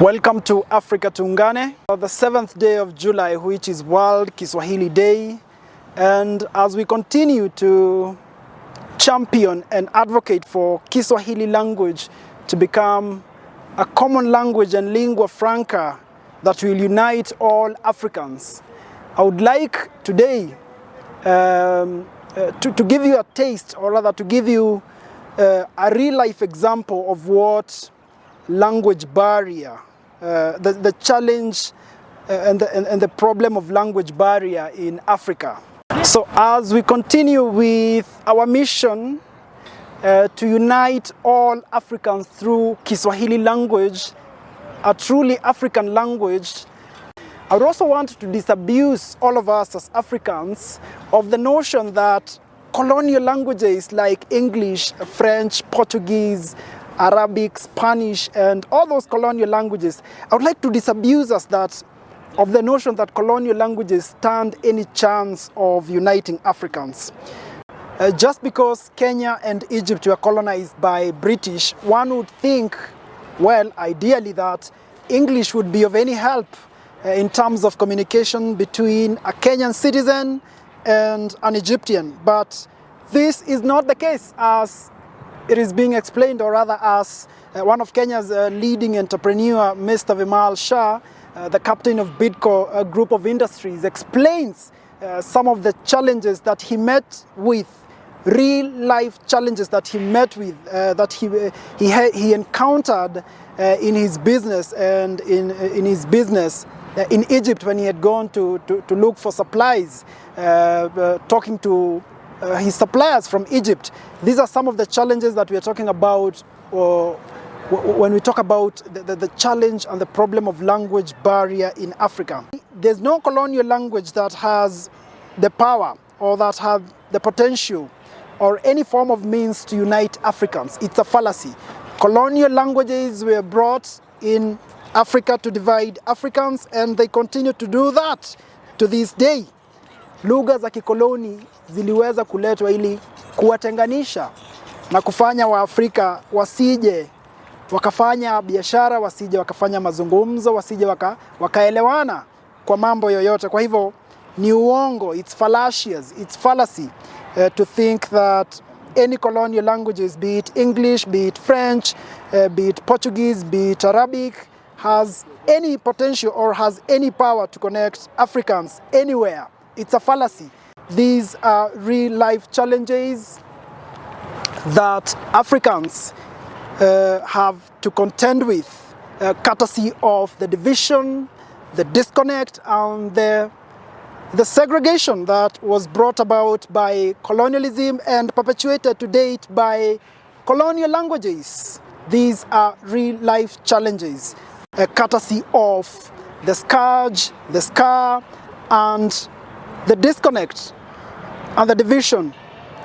Welcome to Afrika Tuungane, the 7th day of July, which is World Kiswahili Day. And as we continue to champion and advocate for Kiswahili language to become a common language and lingua franca that will unite all Africans, I would like today to give you a taste, or rather to give you a real-life example of what language barrier, the challenge and the problem of language barrier in Africa. So as we continue with our mission to unite all Africans through Kiswahili language, a truly African language, I would also want to disabuse all of us as Africans of the notion that colonial languages like English, French, Portuguese, Arabic, Spanish, and all those colonial languages, I would like to disabuse us of the notion that colonial languages stand any chance of uniting Africans. Just because Kenya and Egypt were colonized by British, one would think, well, ideally that English would be of any help in terms of communication between a Kenyan citizen and an Egyptian. But this is not the case, as it is being explained, or rather as one of Kenya's leading entrepreneur, Mr. Vimal Shah, the captain of Bidco, a group of industries, explains some of the challenges that he met with, real-life challenges that he met with, that he encountered in his business and in his business in Egypt when he had gone to look for supplies, talking to his suppliers from Egypt. These are some of the challenges that we are talking about when we talk about the challenge and the problem of language barrier in Africa. There's no colonial language that has the power or that has the potential or any form of means to unite Africans. It's a fallacy. Colonial languages were brought in Africa to divide Africans, and they continue to do that to this day. Lugha za kikoloni ziliweza kuletwa ili kuwatenganisha na kufanya Waafrika wasije wakafanya biashara, wasije wakafanya mazungumzo, wasije wakaelewana kwa mambo yoyote. Kwa hivyo ni uongo, it's fallacious, it's fallacy to think that any colonial languages, be it English, be it French, be it Portuguese, be it Arabic, has any potential or has any power to connect Africans anywhere. It's a fallacy. These are real-life challenges that Africans have to contend with, courtesy of the division, the disconnect, and the segregation that was brought about by colonialism and perpetuated to date by colonial languages. These are real-life challenges, courtesy of the scourge, the scar, and the disconnect and the division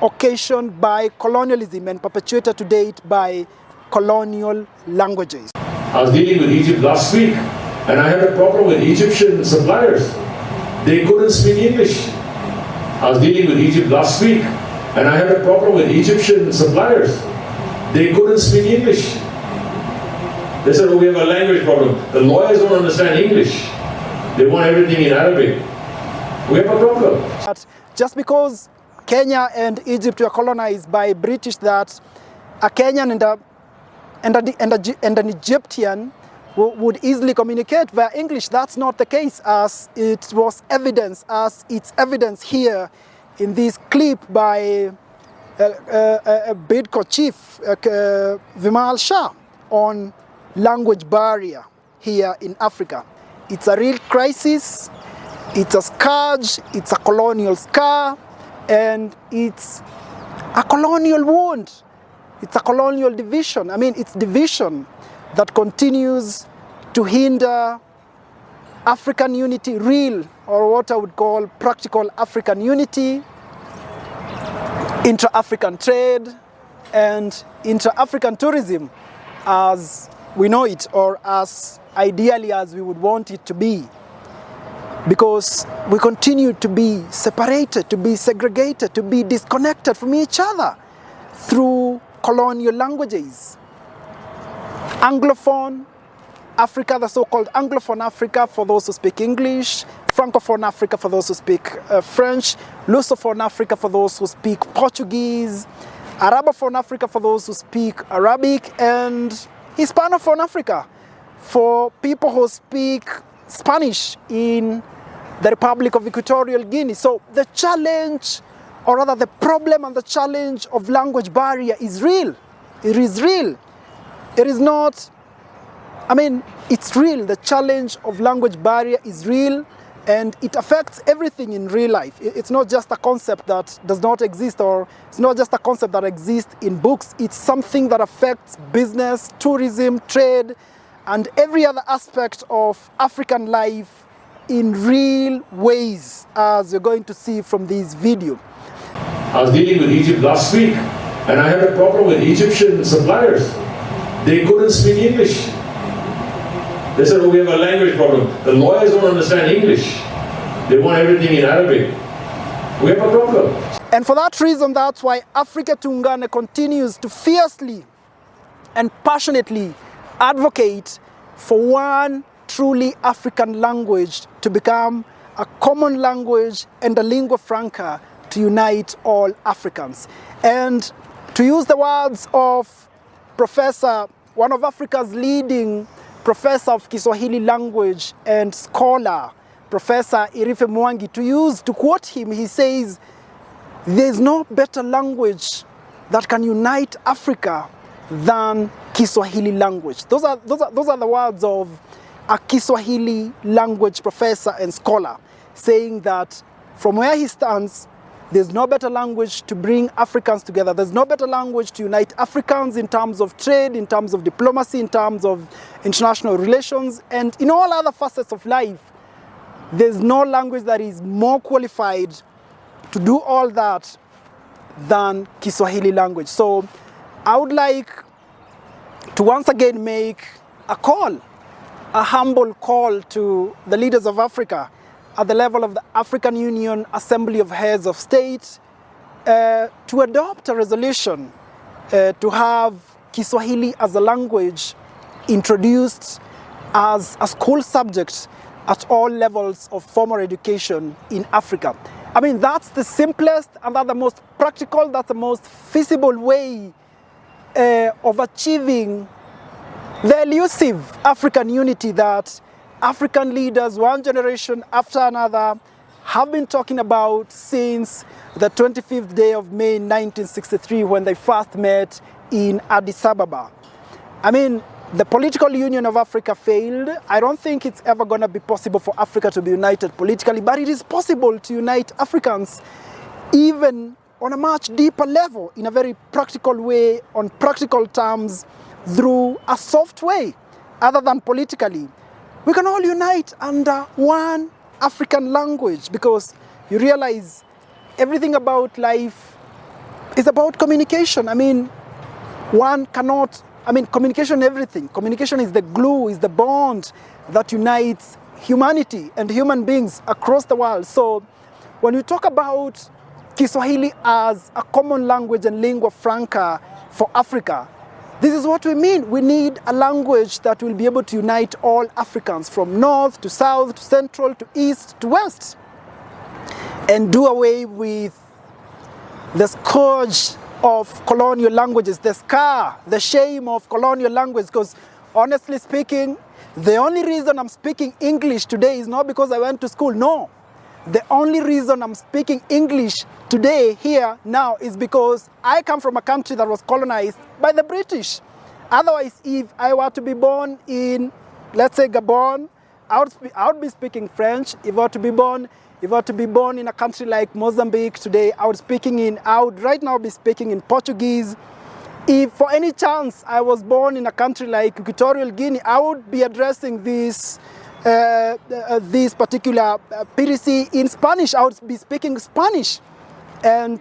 occasioned by colonialism and perpetuated to date by colonial languages. I was dealing with Egypt last week, and I had a problem with Egyptian suppliers. They couldn't speak English. I was dealing with Egypt last week, and I had a problem with Egyptian suppliers. They couldn't speak English. They said, oh, we have a language problem. The lawyers don't understand English. They want everything in Arabic. We have a problem. But just because Kenya and Egypt were colonized by British, that a Kenyan and an Egyptian would easily communicate via English. That's not the case, as it was evidence, as it's evidence here in this clip by a Bidco chief, Vimal Shah, on language barrier here in Africa. It's a real crisis, it's a scourge, it's a colonial scar, and it's a colonial wound. It's a colonial division. I mean, it's division that continues to hinder African unity, real, or what I would call practical African unity, intra-African trade, and intra-African tourism as we know it, or as ideally as we would want it to be. Because we continue to be separated, to be segregated, to be disconnected from each other through colonial languages. Anglophone Africa, the so-called Anglophone Africa for those who speak English, Francophone Africa for those who speak French, Lusophone Africa for those who speak Portuguese, Arabophone Africa for those who speak Arabic, and Hispanophone Africa for people who speak Spanish in the Republic of Equatorial Guinea. So the challenge, or rather the problem and the challenge of language barrier is real. It is real. It is not, I mean, it's real. The challenge of language barrier is real, and it affects everything in real life. It's not just a concept that does not exist, or it's not just a concept that exists in books. It's something that affects business, tourism, trade, and every other aspect of African life in real ways, as you're going to see from this video. I was dealing with Egypt last week, and I had a problem with Egyptian suppliers. They couldn't speak English. They said, oh, we have a language problem. The lawyers don't understand English. They want everything in Arabic. We have a problem. And for that reason, that's why Afrika Tuungane continues to fiercely and passionately advocate for one truly African language to become a common language and a lingua franca to unite all Africans. And to use the words of Professor, one of Africa's leading professor of Kiswahili language and scholar, Professor Irife Mwangi, to quote him, he says, there's no better language that can unite Africa than Kiswahili language. Those are the words of a Kiswahili language professor and scholar, saying that from where he stands, there's no better language to bring Africans together. There's no better language to unite Africans in terms of trade, in terms of diplomacy, in terms of international relations, and in all other facets of life. There's no language that is more qualified to do all that than Kiswahili language. So I would like to once again make a call, a humble call to the leaders of Africa at the level of the African Union Assembly of Heads of State to adopt a resolution to have Kiswahili as a language introduced as a school subject at all levels of formal education in Africa. I mean, that's the simplest and that's the most practical, that's the most feasible way of achieving the elusive African unity that African leaders, one generation after another, have been talking about since the 25th day of May 1963 when they first met in Addis Ababa. I mean, the political union of Africa failed. I don't think it's ever going to be possible for Africa to be united politically, but it is possible to unite Africans even on a much deeper level, in a very practical way, on practical terms, through a soft way, other than politically. We can all unite under one African language, because you realize everything about life is about communication. I mean, communication, everything. Communication is the glue, is the bond that unites humanity and human beings across the world. So when we talk about Kiswahili as a common language and lingua franca for Africa, this is what we mean. We need a language that will be able to unite all Africans from north to south, to central, to east, to west, and do away with the scourge of colonial languages, the scar, the shame of colonial language. Because honestly speaking, the only reason I'm speaking English today is not because I went to school, no. The only reason I'm speaking English today, here, now, is because I come from a country that was colonized by the British. Otherwise, if I were to be born in, let's say, Gabon, I would be speaking French. If I were to be born in a country like Mozambique today, I would right now be speaking in Portuguese. If for any chance I was born in a country like Equatorial Guinea, I would be addressing this particular PDC in Spanish. I would be speaking Spanish. And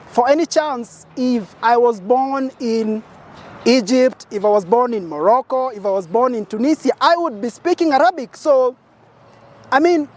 for any chance, if I was born in Egypt, if I was born in Morocco, if I was born in Tunisia, I would be speaking Arabic. So, I mean,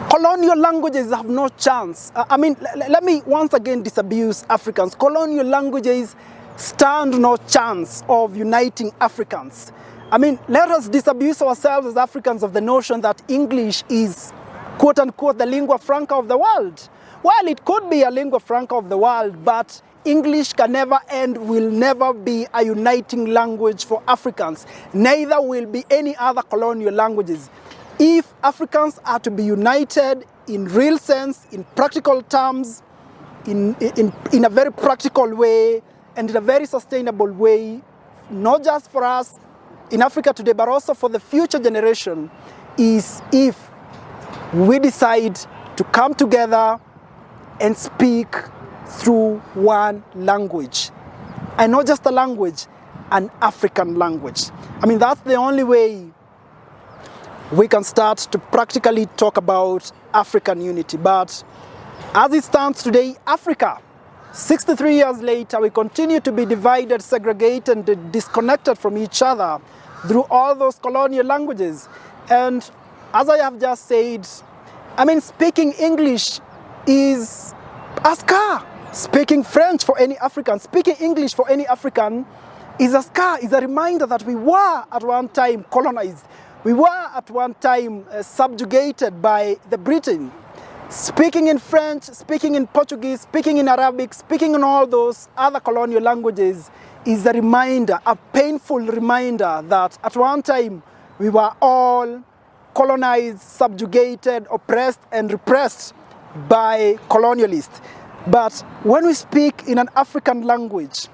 colonial languages have no chance. Let me once again disabuse Africans. Colonial languages stand no chance of uniting Africans. I mean, let us disabuse ourselves as Africans of the notion that English is, quote unquote, the lingua franca of the world. Well, it could be a lingua franca of the world, but English can never and will never be a uniting language for Africans. Neither will be any other colonial languages. If Africans are to be united in real sense, in practical terms, in a very practical way, and in a very sustainable way, not just for us in Africa today, but also for the future generation, is if we decide to come together and speak through one language. And not just a language, an African language. I mean, that's the only way we can start to practically talk about African unity. But as it stands today, Africa, 63 years later, we continue to be divided, segregated, and disconnected from each other through all those colonial languages. And as I have just said, I mean, speaking English is a scar. Speaking French for any African, speaking English for any African is a scar, is a reminder that we were at one time colonized. We were at one time subjugated by the Britain. Speaking in French, speaking in Portuguese, speaking in Arabic, speaking in all those other colonial languages is a reminder, a painful reminder that at one time we were all colonized, subjugated, oppressed, and repressed by colonialists. But when we speak in an African language,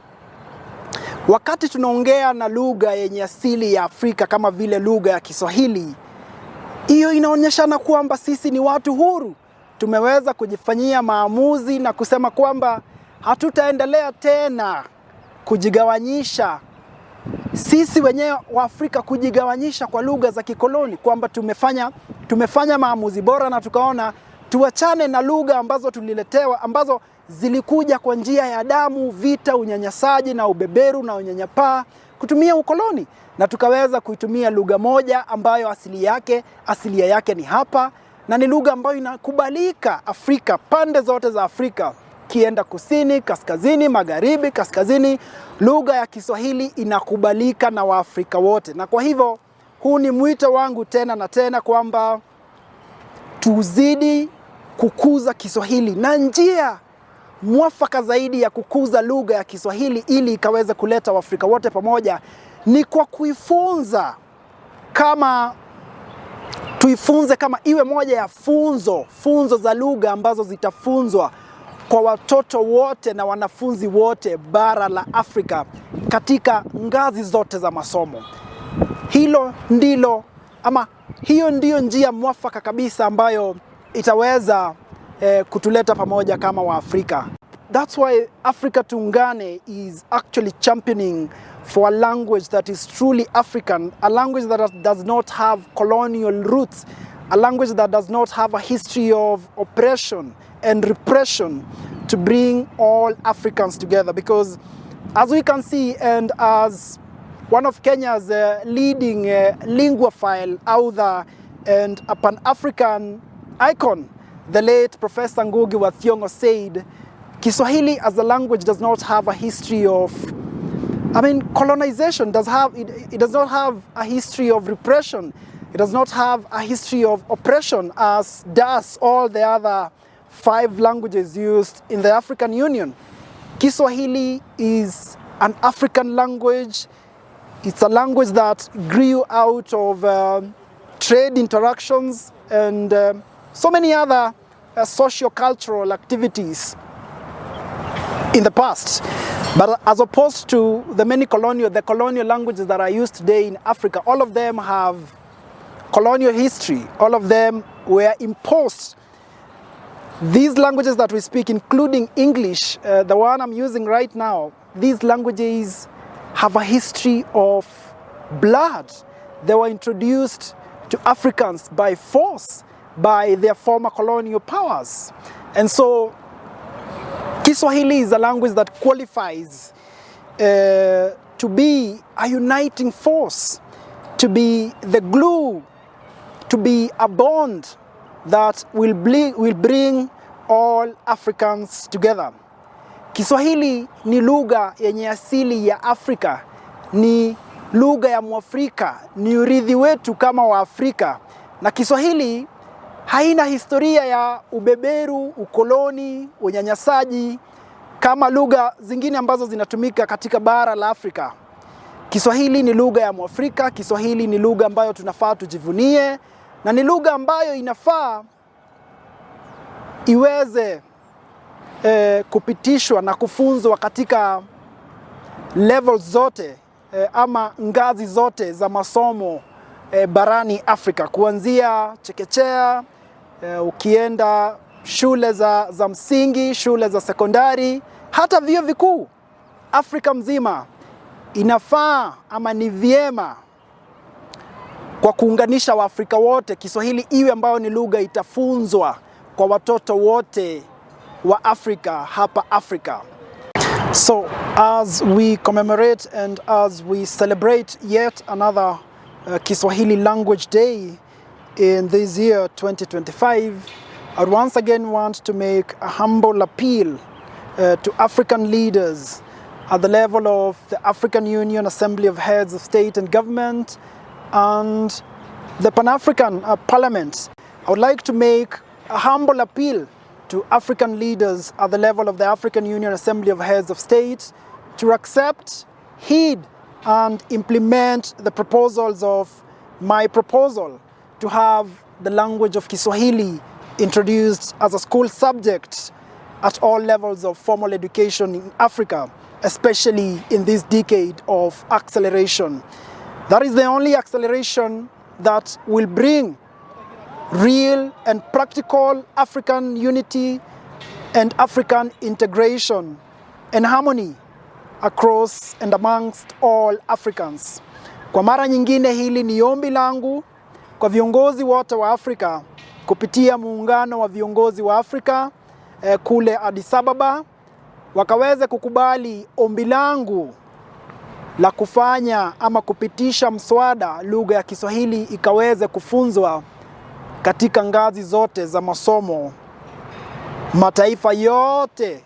wakati tunaongea na lugha yenye asili ya Afrika kama vile lugha ya Kiswahili, hiyo inaonyeshana kwamba sisi ni watu huru. Tumeweza kujifanyia maamuzi na kusema kwamba hatutaendelea tena kujigawanyisha sisi wenyewe wa Afrika, kujigawanyisha kwa lugha za kikoloni, kwamba tumefanya maamuzi bora na tukaona tuachane na lugha ambazo tuliletewa, ambazo zilikuja kwa njia ya damu, vita, unyanyasaji na ubeberu na unyanyapaa, kutumia ukoloni, na tukaweza kuitumia lugha moja ambayo asilia yake ni hapa, na ni lugha ambayo inakubalika Afrika, pande zote za Afrika, kienda kusini, kaskazini, magharibi, kaskazini, lugha ya Kiswahili inakubalika na Waafrika wote. Na kwa hivyo huu ni mwito wangu tena na tena kwamba tuzidi kukuza Kiswahili, na njia mwafaka zaidi ya kukuza lugha ya Kiswahili ili ikaweze kuleta Waafrika wote pamoja ni kwa kuifunza, tuifunze kama iwe moja ya funzo za lugha ambazo zitafunzwa kwa watoto wote na wanafunzi wote bara la Afrika katika ngazi zote za masomo. Hiyo ndiyo njia mwafaka kabisa ambayo itaweza kutuleta pamoja kama Waafrika. That's why Afrika Tuungane is actually championing for a language that is truly African, a language that does not have colonial roots, a language that does not have a history of oppression and repression, to bring all Africans together. Because as we can see, and as one of Kenya's leading linguaphile author and a Pan-African icon, the late Professor Ngugi wa Thiong'o, said, Kiswahili as a language does not have a history of, colonization. It does not have a history of repression. It does not have a history of oppression as does all the other 5 languages used in the African Union. Kiswahili is an African language. It's a language that grew out of trade interactions and so many other socio-cultural activities in the past. But as opposed to the colonial languages that are used today in Africa, all of them have colonial history. All of them were imposed. These languages that we speak, including English, the one I'm using right now, these languages have a history of blood. They were introduced to Africans by force by their former colonial powers. And so Kiswahili is a language that qualifies to be a uniting force, to be the glue, to be a bond that will bring all Africans together. Kiswahili ni lugha yenye asili ya Afrika, ni lugha ya Mwafrika, ni urithi wetu kama Waafrika, na Kiswahili haina historia ya ubeberu, ukoloni, unyanyasaji kama lugha zingine ambazo zinatumika katika bara la Afrika. Kiswahili ni lugha ya Mwafrika, Kiswahili ni lugha ambayo tunafaa tujivunie, na ni lugha ambayo inafaa iweze kupitishwa na kufunzwa katika levels zote ama ngazi zote za masomo barani Afrika, kuanzia chekechea, ukienda shule za msingi, shule za sekondari, hata vyuo vikuu. Afrika mzima inafaa ama ni vyema kwa kuunganisha Waafrika wote, Kiswahili iwe ambayo ni lugha itafunzwa kwa watoto wote wa Afrika hapa Afrika. So as we commemorate and as we celebrate yet another Kiswahili Language Day in this year 2025, I once again want to make a humble appeal to African leaders at the level of the African Union Assembly of Heads of State and Government and the Pan-African Parliament. I would like to make a humble appeal to African leaders at the level of the African Union Assembly of Heads of State to accept, heed, and implement the proposals of my proposal to have the language of Kiswahili introduced as a school subject at all levels of formal education in Africa, especially in this decade of acceleration. That is the only acceleration that will bring real and practical African unity and African integration and harmony across and amongst all Africans. Kwa mara nyingine, hili ni ombi langu kwa viongozi wote wa Afrika kupitia muungano wa viongozi wa Afrika kule Addis Ababa, wakaweze kukubali ombi langu la kufanya ama kupitisha mswada lugha ya Kiswahili ikaweze kufunzwa katika ngazi zote za masomo mataifa yote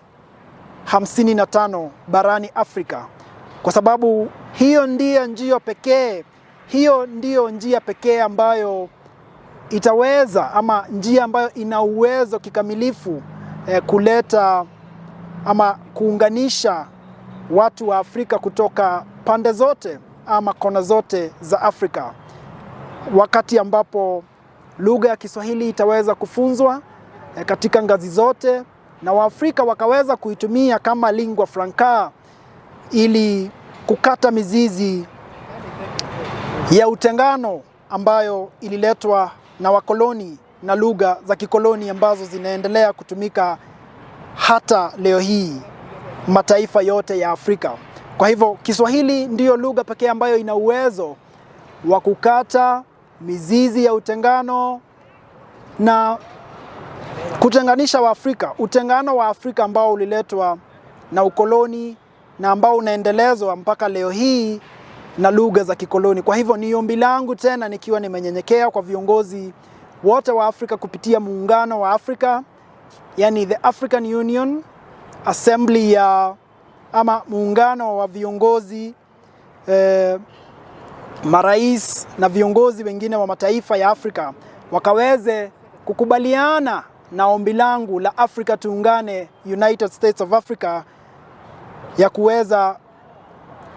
55 barani Afrika, kwa sababu hiyo ndiyo njia pekee ambayo itaweza ama njia ambayo ina uwezo kikamilifu kuleta ama kuunganisha watu wa Afrika kutoka pande zote ama kona zote za Afrika, wakati ambapo lugha ya Kiswahili itaweza kufunzwa katika ngazi zote na Waafrika wakaweza kuitumia kama lingua franca ili kukata mizizi ya utengano ambayo ililetwa na wakoloni na lugha za kikoloni ambazo zinaendelea kutumika hata leo hii mataifa yote ya Afrika. Kwa hivyo Kiswahili ndiyo lugha pekee ambayo ina uwezo wa kukata mizizi ya utengano na kutenganisha Waafrika, utengano wa Afrika ambao uliletwa na ukoloni na ambao unaendelezwa mpaka leo hii na lugha za kikoloni. Kwa hivyo ni ombi langu tena nikiwa nimenyenyekea kwa viongozi wote wa Afrika kupitia muungano wa Afrika, yani the African Union Assembly ya ama muungano wa viongozi marais na viongozi wengine wa mataifa ya Afrika wakaweze kukubaliana na ombi langu la Afrika Tuungane, United States of Africa, ya kuweza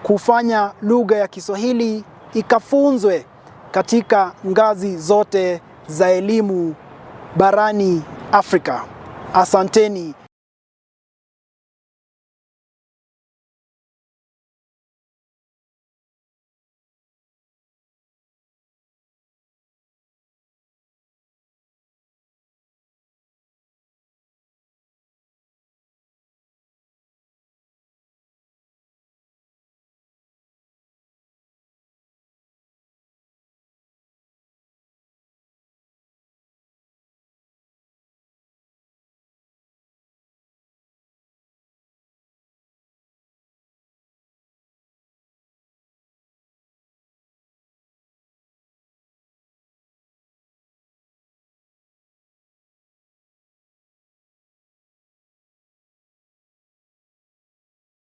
kufanya lugha ya Kiswahili ikafunzwe katika ngazi zote za elimu barani Afrika. Asanteni.